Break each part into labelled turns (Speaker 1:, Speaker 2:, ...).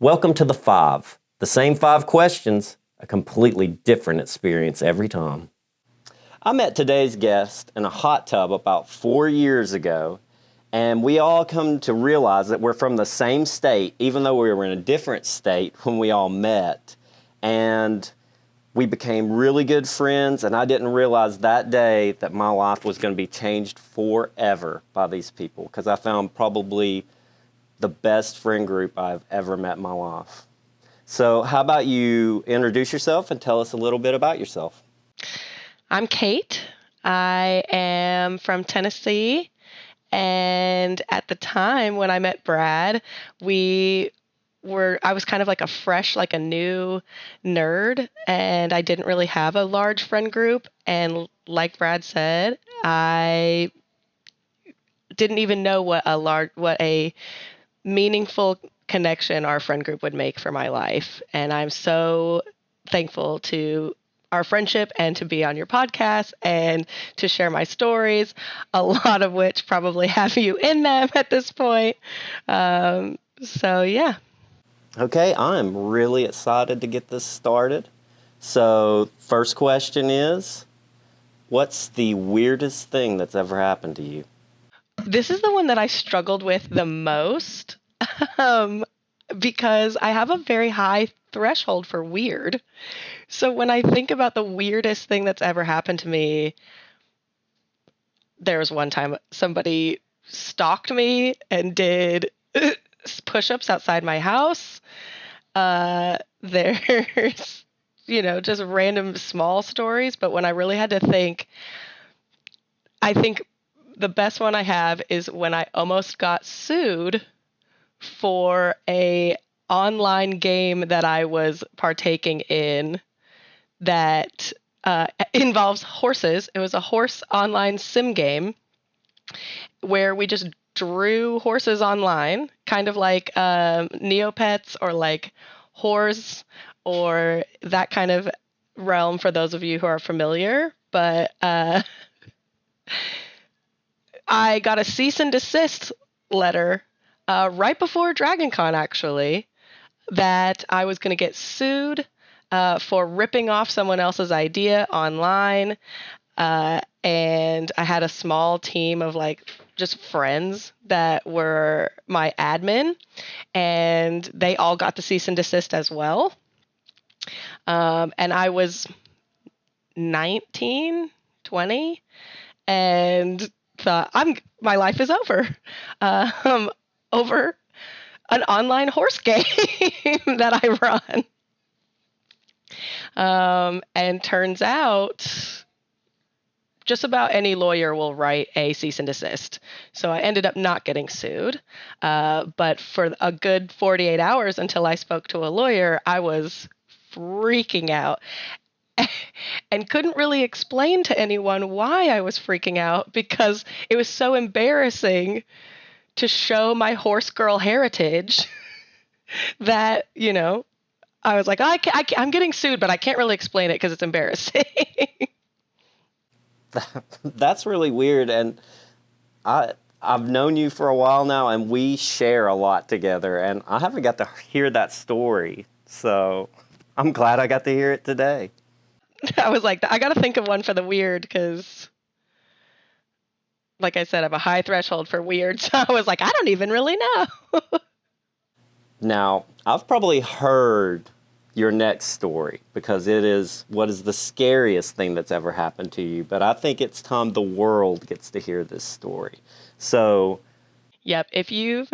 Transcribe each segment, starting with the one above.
Speaker 1: Welcome to the Five. The same five questions, a completely different experience every time. I met today's guest in a hot tub about 4 years ago, and we all come to realize that we're from the same state, even though we were in a different state when we all met. And we became really good friends, and I didn't realize that day that my life was going to be changed forever by these people, because I found probably the best friend group I've ever met in my life. So how about you introduce yourself and tell us a little bit about yourself?
Speaker 2: I'm Kate. I am from Tennessee. And at the time when I met Brad, I was kind of like a new nerd, and I didn't really have a large friend group. And like Brad said, I didn't even know what a meaningful connection our friend group would make for my life. And I'm so thankful to our friendship and to be on your podcast and to share my stories, a lot of which probably have you in them at this point. Yeah.
Speaker 1: Okay, I'm really excited to get this started. So first question is, what's the weirdest thing that's ever happened to you?
Speaker 2: This is the one that I struggled with the most um, because I have a very high threshold for weird. So when I think about the weirdest thing that's ever happened to me, there was one time somebody stalked me and did push-ups outside my house. There's, just random small stories, but when I really had to think, I think the best one I have is when I almost got sued for a online game that I was partaking in that involves horses. It was a horse online sim game where we just drew horses online, kind of like Neopets or like Horse or that kind of realm for those of you who are familiar. But I got a cease and desist letter right before DragonCon, actually, that I was going to get sued for ripping off someone else's idea online. And I had a small team of just friends that were my admin, and they all got the cease and desist as well. And I was 19, 20, and thought, my life is over. Over an online horse game that I run. And turns out just about any lawyer will write a cease and desist. So I ended up not getting sued. But for a good 48 hours until I spoke to a lawyer, I was freaking out and couldn't really explain to anyone why I was freaking out because it was so embarrassing to show my horse girl heritage that, I was like, I'm getting sued, but I can't really explain it because it's embarrassing.
Speaker 1: That's really weird, and I've known you for a while now, and we share a lot together, and I haven't got to hear that story, so I'm glad I got to hear it today.
Speaker 2: I was like, I got to think of one for the weird because, like I said, I have a high threshold for weird. So I was like, I don't even really know.
Speaker 1: Now, I've probably heard your next story because it is what is the scariest thing that's ever happened to you, but I think it's time the world gets to hear this story. So,
Speaker 2: Yep, if you've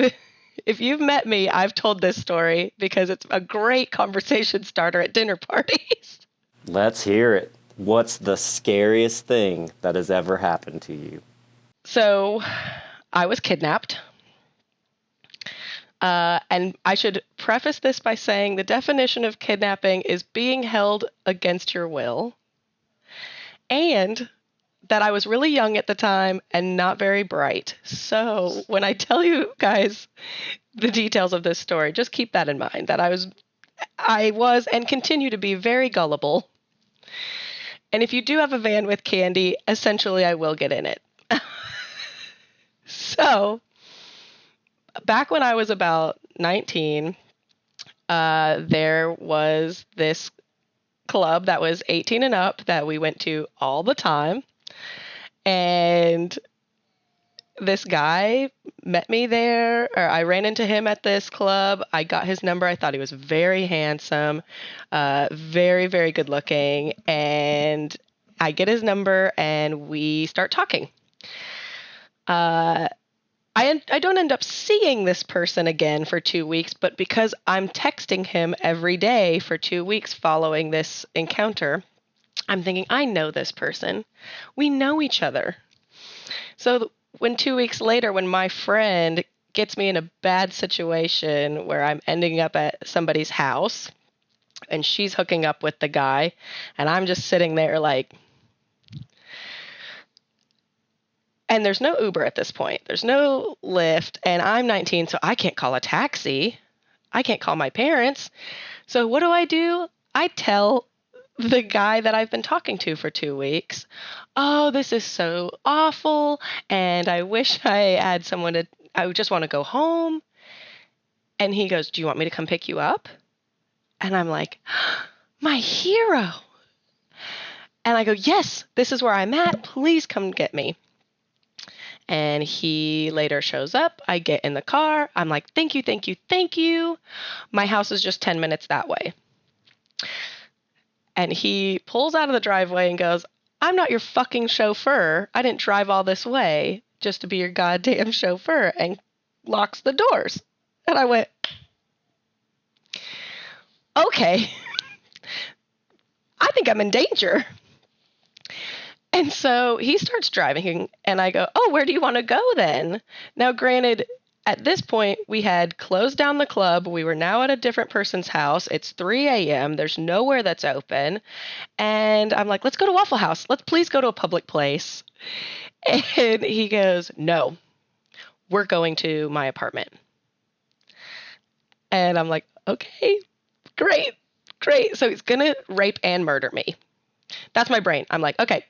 Speaker 2: met me, I've told this story because it's a great conversation starter at dinner parties.
Speaker 1: let's hear it. What's the scariest thing that has ever happened to you?
Speaker 2: So, I was kidnapped. And I should preface this by saying the definition of kidnapping is being held against your will, and that I was really young at the time and not very bright. So when I tell you guys the details of this story, just keep that in mind, that I was and continue to be very gullible. And if you do have a van with candy, essentially I will get in it. So back when I was about 19, there was this club that was 18 and up that we went to all the time. And this guy met me there, or I ran into him at this club. I got his number. I thought he was very handsome, very, very good looking. And I get his number and we start talking. I don't end up seeing this person again for 2 weeks, but because I'm texting him every day for 2 weeks following this encounter, I'm thinking, I know this person. We know each other. So when 2 weeks later, when my friend gets me in a bad situation where I'm ending up at somebody's house and she's hooking up with the guy, and I'm just sitting there like, and there's no Uber at this point. There's no Lyft, and I'm 19, so I can't call a taxi. I can't call my parents. So what do? I tell the guy that I've been talking to for 2 weeks, oh, this is so awful, and I wish I had I just want to go home. And he goes, do you want me to come pick you up? And I'm like, my hero. And I go, yes, this is where I'm at. Please come get me. And he later shows up. I get in the car. I'm like, thank you, thank you, thank you. My house is just 10 minutes that way. And he pulls out of the driveway and goes, I'm not your fucking chauffeur. I didn't drive all this way just to be your goddamn chauffeur, and locks the doors. And I went, okay, I think I'm in danger. And so he starts driving, and I go, oh, where do you want to go then? Now, granted, at this point, we had closed down the club. We were now at a different person's house. It's 3 a.m. There's nowhere that's open. And I'm like, let's go to Waffle House. Let's please go to a public place. And he goes, no, we're going to my apartment. And I'm like, okay, great. So he's going to rape and murder me. That's my brain. I'm like, okay,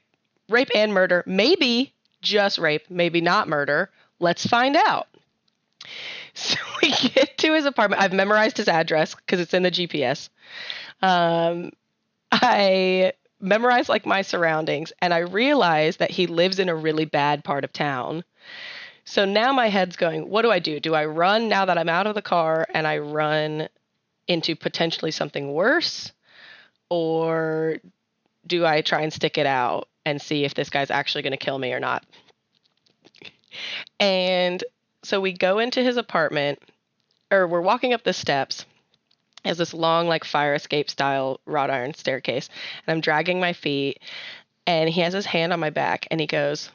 Speaker 2: rape and murder, maybe just rape, maybe not murder. Let's find out. So we get to his apartment. I've memorized his address because it's in the GPS. I memorized like my surroundings, and I realized that he lives in a really bad part of town. So now my head's going, what do I do? Do I run now that I'm out of the car and I run into potentially something worse? Or do I try and stick it out and see if this guy's actually going to kill me or not? And so we go into his apartment, or we're walking up the steps. It has this long, like, fire escape style wrought iron staircase. And I'm dragging my feet, and he has his hand on my back, and he goes,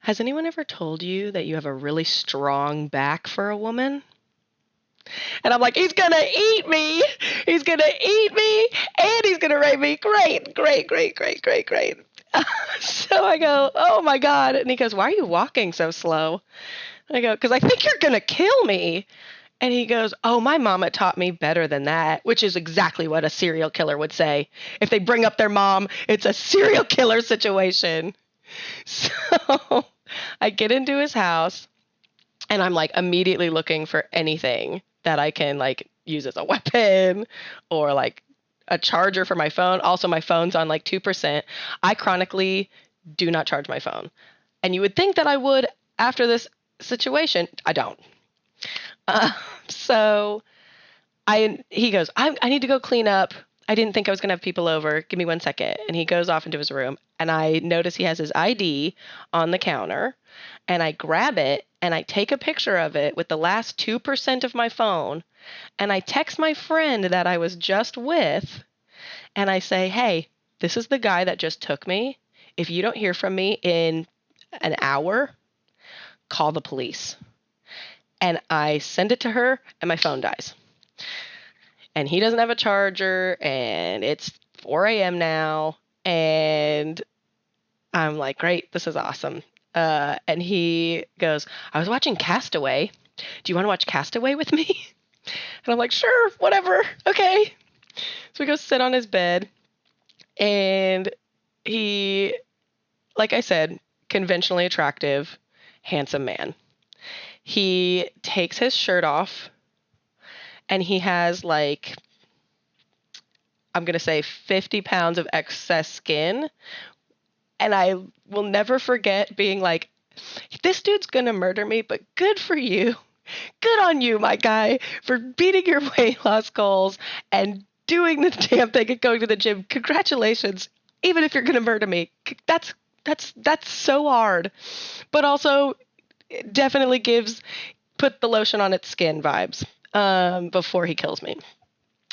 Speaker 2: has anyone ever told you that you have a really strong back for a woman? And I'm like, he's going to eat me. He's going to eat me, and he's going to rape me. Great. So I go, oh, my God. And he goes, why are you walking so slow? And I go, because I think you're going to kill me. And he goes, oh, my mama taught me better than that, which is exactly what a serial killer would say. If they bring up their mom, it's a serial killer situation. So I get into his house, and I'm like immediately looking for anything that I can like use as a weapon, or like a charger for my phone. Also, my phone's on like 2%. I chronically do not charge my phone. And you would think that I would after this situation. I don't. So he goes, I need to go clean up. I didn't think I was going to have people over. Give me 1 second. And he goes off into his room, and I notice he has his ID on the counter, and I grab it and I take a picture of it with the last 2% of my phone, and I text my friend that I was just with, and I say, hey, this is the guy that just took me. If you don't hear from me in an hour, call the police. And I send it to her, and my phone dies. And he doesn't have a charger, and it's 4 a.m. now, and I'm like, great, this is awesome. And he goes, I was watching Castaway. Do you want to watch Castaway with me? And I'm like, sure, whatever, okay. So we go sit on his bed, and he, like I said, conventionally attractive, handsome man. He takes his shirt off, and he has like, I'm going to say 50 pounds of excess skin. And I will never forget being like, this dude's going to murder me, but good for you. Good on you, my guy, for beating your weight loss goals and doing the damn thing and going to the gym. Congratulations. Even if you're going to murder me, that's so hard. But also, it definitely put the lotion on its skin vibes before he kills me.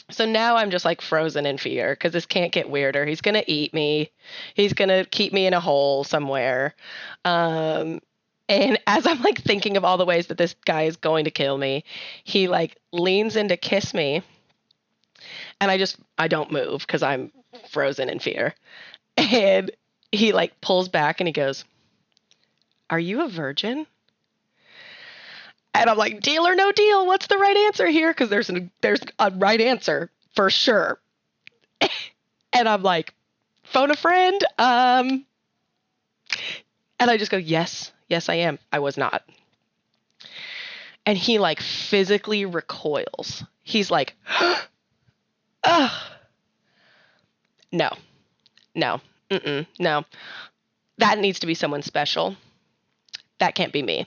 Speaker 2: So now I'm just like frozen in fear because this can't get weirder. He's going to eat me. He's going to keep me in a hole somewhere. And as I'm like thinking of all the ways that this guy is going to kill me, he like leans in to kiss me. And I don't move because I'm frozen in fear. And he like pulls back and he goes, "Are you a virgin?" And I'm like, deal or no deal, what's the right answer here? Because there's a right answer for sure. And I'm like, phone a friend. And I just go, yes, I am. I was not. And he like physically recoils. He's like, ugh. No, no, no. That needs to be someone special. That can't be me.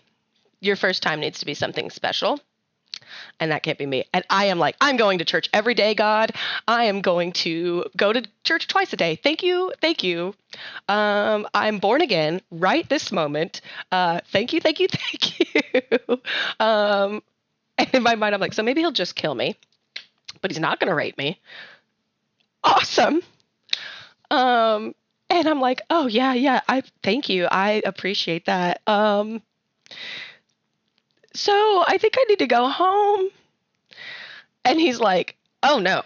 Speaker 2: Your first time needs to be something special. And that can't be me. And I am like, I'm going to church every day, God. I am going to go to church twice a day. Thank you. Thank you. I'm born again right this moment. Thank you. Thank you. Thank you. And in my mind, I'm like, so maybe he'll just kill me, but he's not going to rape me. Awesome. And I'm like, oh yeah. Thank you. I appreciate that. So I think I need to go home. And he's like, oh no.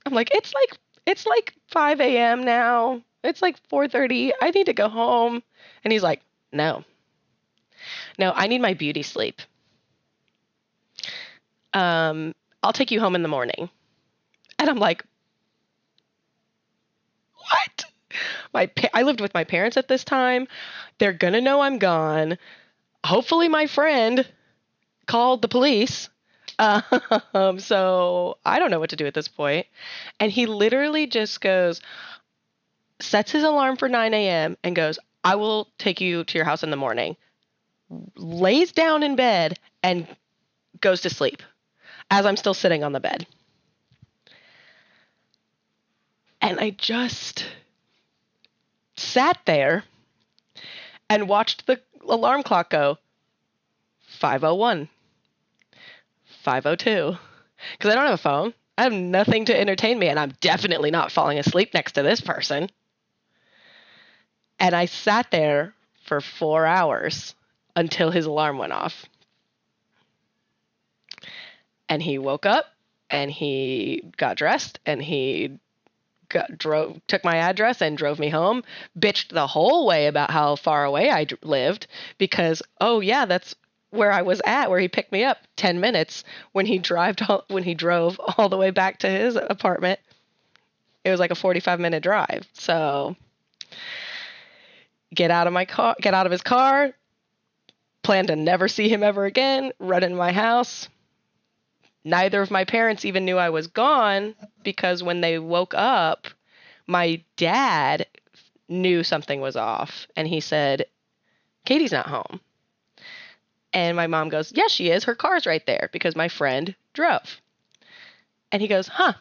Speaker 2: I'm like, it's like 5 a.m. now. It's like 4:30. I need to go home. And he's like, no, I need my beauty sleep. I'll take you home in the morning. And I'm like, what? I lived with my parents at this time. They're going to know I'm gone. Hopefully my friend called the police. So I don't know what to do at this point. And he literally just sets his alarm for 9 a.m. and goes, I will take you to your house in the morning. Lays down in bed and goes to sleep as I'm still sitting on the bed. And I just sat there and watched the alarm clock go 5:01, 5:02. Because I don't have a phone. I have nothing to entertain me, and I'm definitely not falling asleep next to this person. And I sat there for 4 hours until his alarm went off. And he woke up, and he got dressed, and he took my address and drove me home, bitched the whole way about how far away I lived because, oh yeah, that's where I was at, where he picked me up 10 minutes when he drove all the way back to his apartment. It was like a 45-minute drive. So get out of his car, plan to never see him ever again, run in my house. Neither of my parents even knew I was gone because when they woke up, my dad knew something was off and he said, Katie's not home. And my mom goes, yes, she is. Her car's right there because my friend drove. And he goes, huh,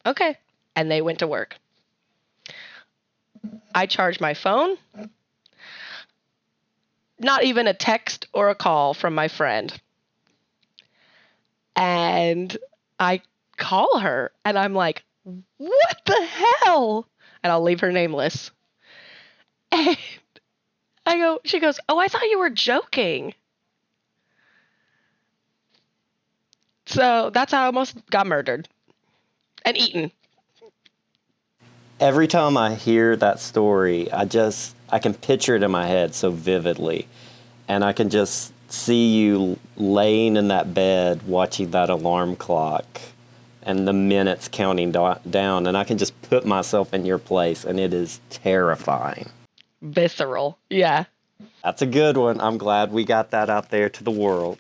Speaker 2: okay. And they went to work. I charged my phone. Not even a text or a call from my friend. And I call her and I'm like, what the hell? And I'll leave her nameless. And she goes, oh, I thought you were joking. So that's how I almost got murdered and eaten.
Speaker 1: Every time I hear that story, I can picture it in my head so vividly. And I can just see you laying in that bed watching that alarm clock and the minutes counting down. And I can just put myself in your place, and it is terrifying.
Speaker 2: Visceral. Yeah.
Speaker 1: That's a good one. I'm glad we got that out there to the world.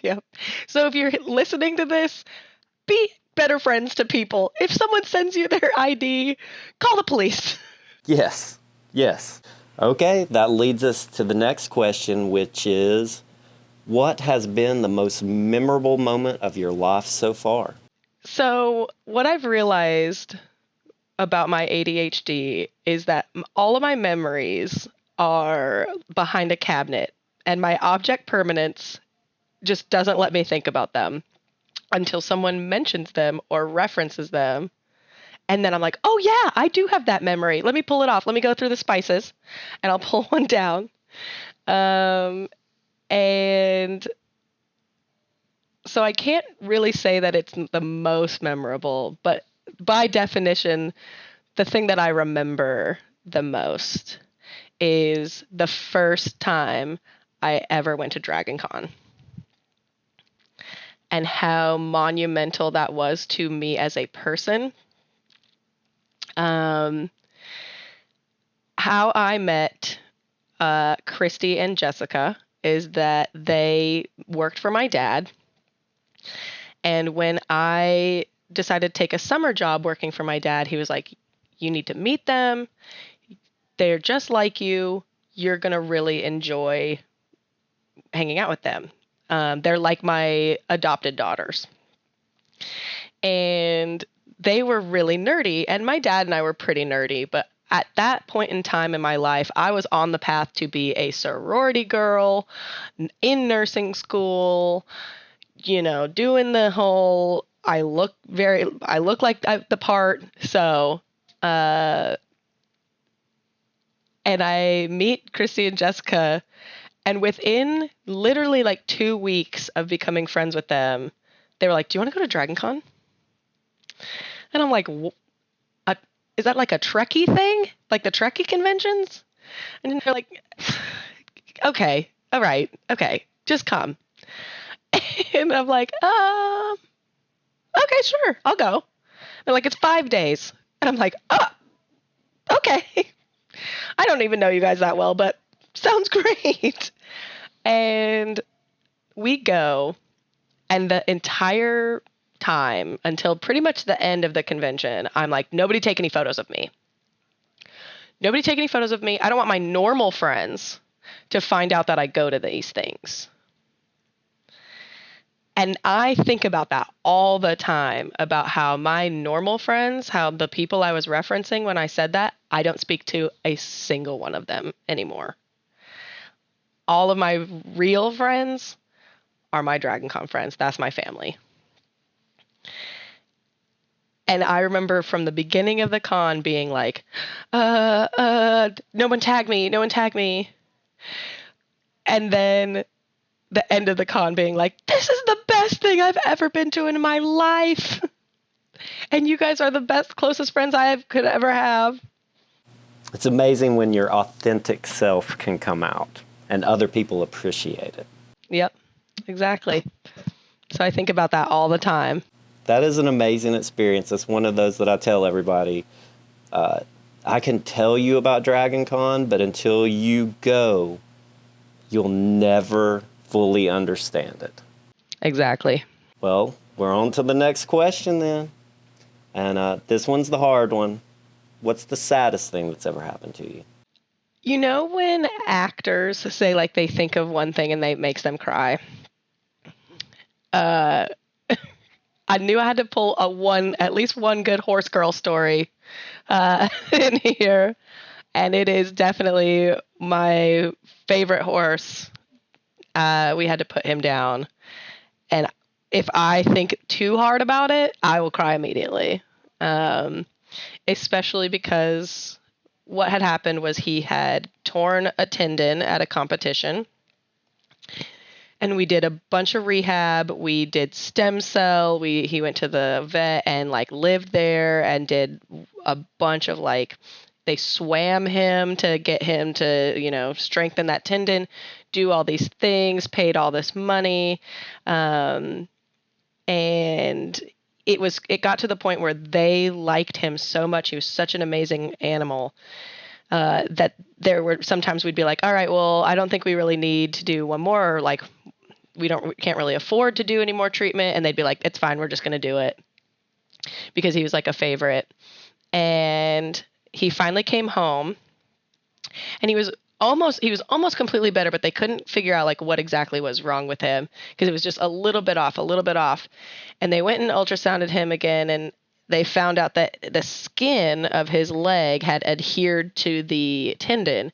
Speaker 2: Yep. So if you're listening to this, be better friends to people. If someone sends you their ID, call the police.
Speaker 1: Yes. Yes. Okay, that leads us to the next question, which is, what has been the most memorable moment of your life so far?
Speaker 2: So what I've realized about my ADHD is that all of my memories are behind a cabinet, and my object permanence just doesn't let me think about them until someone mentions them or references them. And then I'm like, oh, yeah, I do have that memory. Let me pull it off. Let me go through the spices and I'll pull one down. And so I can't really say that it's the most memorable, but by definition, the thing that I remember the most is the first time I ever went to Dragon Con and how monumental that was to me as a person. How I met Christy and Jessica is that they worked for my dad. And when I decided to take a summer job working for my dad, he was like, you need to meet them. They're just like you. You're going to really enjoy hanging out with them. They're like my adopted daughters. And they were really nerdy. And my dad and I were pretty nerdy. But at that point in time in my life, I was on the path to be a sorority girl in nursing school, doing the whole I look like the part. So, and I meet Christy and Jessica, and within literally like 2 weeks of becoming friends with them, they were like, "Do you want to go to Dragon Con?" And I'm like, "Is that like a Trekkie thing? Like the Trekkie conventions?" And then they're like, "Okay, all right, okay, just come." And I'm like, okay, sure, I'll go. They're like, it's 5 days. And I'm like, oh, okay. I don't even know you guys that well, but sounds great. And we go, and the entire time until pretty much the end of the convention, I'm like, nobody take any photos of me. Nobody take any photos of me. I don't want my normal friends to find out that I go to these things. And I think about that all the time, about how my normal friends, how the people I was referencing when I said that, I don't speak to a single one of them anymore. All of my real friends are my Dragon Con friends. That's my family. And I remember from the beginning of the con being like, no one tag me, no one tag me. And then the end of the con being like, this is the best thing I've ever been to in my life. And you guys are the best, closest friends I could ever have.
Speaker 1: It's amazing when your authentic self can come out and other people appreciate it.
Speaker 2: Yep, exactly. So I think about that all the time.
Speaker 1: That is an amazing experience. It's one of those that I tell everybody. I can tell you about Dragon Con, but until you go, you'll never fully understand it.
Speaker 2: Exactly.
Speaker 1: Well, we're on to the next question then. And this one's the hard one. What's the saddest thing that's ever happened to you?
Speaker 2: You know when actors say like they think of one thing and it makes them cry? I knew I had to pull at least one good horse girl story in here. And it is definitely my favorite horse. We had to put him down. And if I think too hard about it, I will cry immediately. Especially because what had happened was he had torn a tendon at a competition. And we did a bunch of rehab. We did stem cell. He went to the vet and like lived there and did a bunch of like, they swam him to get him to, strengthen that tendon, do all these things, paid all this money. And it got to the point where they liked him so much. He was such an amazing animal. That there were sometimes we'd be like, all right, well, I don't think we really need to do one more, or like we can't really afford to do any more treatment. And they'd be like, it's fine, we're just going to do it, because he was like a favorite. And he finally came home, and he was almost completely better, but they couldn't figure out like what exactly was wrong with him, because it was just a little bit off. And they went and ultrasounded him again, and they found out that the skin of his leg had adhered to the tendon.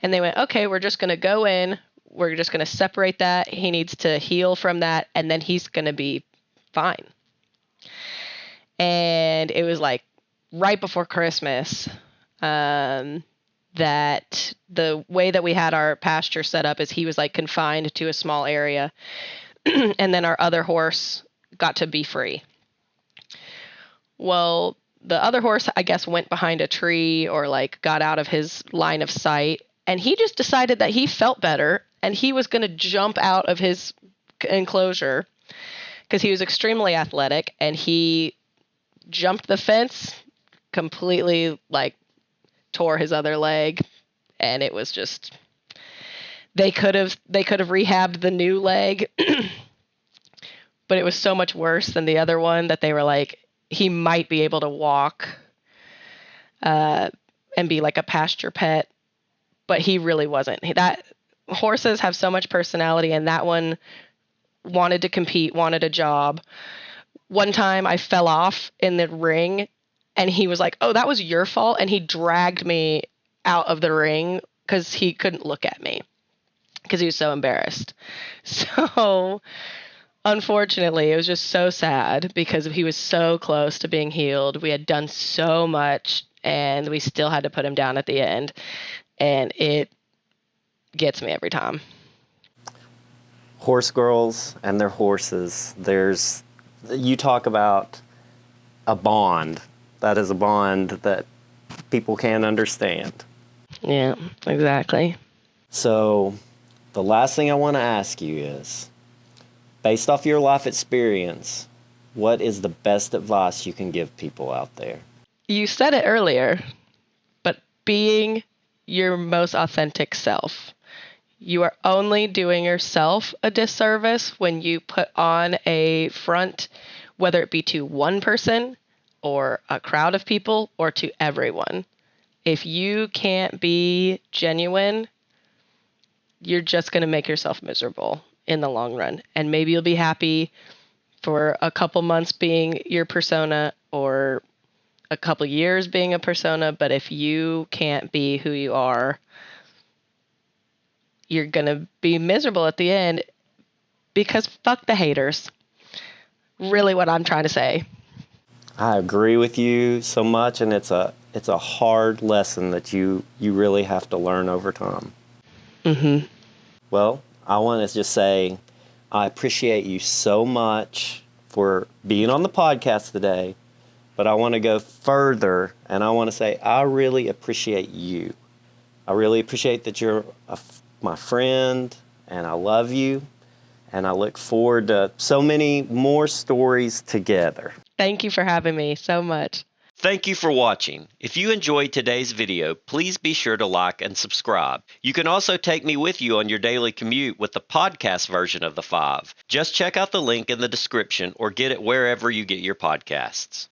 Speaker 2: And they went, okay, we're just going to go in, we're just going to separate that. He needs to heal from that, and then he's going to be fine. And it was like right before Christmas, that the way that we had our pasture set up is he was like confined to a small area, and then our other horse got to be free. Well, the other horse, I guess, went behind a tree or like got out of his line of sight, and he just decided that he felt better and he was going to jump out of his enclosure, because he was extremely athletic, and he jumped the fence, completely like tore his other leg, and it was just, they could have rehabbed the new leg, but it was so much worse than the other one that they were like, he might be able to walk and be like a pasture pet, but he really wasn't. That horses have so much personality, and that one wanted to compete, wanted a job. One time I fell off in the ring, and he was like, oh, that was your fault. And he dragged me out of the ring because he couldn't look at me because he was so embarrassed. So unfortunately, it was just so sad because he was so close to being healed. We had done so much, and we still had to put him down at the end. And it gets me every time.
Speaker 1: Horse girls and their horses, you talk about a bond. That is a bond that people can't understand.
Speaker 2: Yeah, exactly.
Speaker 1: So the last thing I want to ask you is, based off your life experience, what is the best advice you can give people out there?
Speaker 2: You said it earlier, but being your most authentic self. You are only doing yourself a disservice when you put on a front, whether it be to one person or a crowd of people or to everyone. If you can't be genuine, you're just going to make yourself miserable in the long run. And maybe you'll be happy for a couple months being your persona or a couple years being a persona, but if you can't be who you are, you're going to be miserable at the end, because fuck the haters. Really what I'm trying to say.
Speaker 1: I agree with you so much, and it's a hard lesson that you really have to learn over time.
Speaker 2: Mm-hmm.
Speaker 1: Well, I want to just say I appreciate you so much for being on the podcast today, but I want to go further, and I want to say I really appreciate you. I really appreciate that you're my friend, and I love you, and I look forward to so many more stories together.
Speaker 2: Thank you for having me so much.
Speaker 1: Thank you for watching. If you enjoyed today's video, please be sure to like and subscribe. You can also take me with you on your daily commute with the podcast version of The Five. Just check out the link in the description or get it wherever you get your podcasts.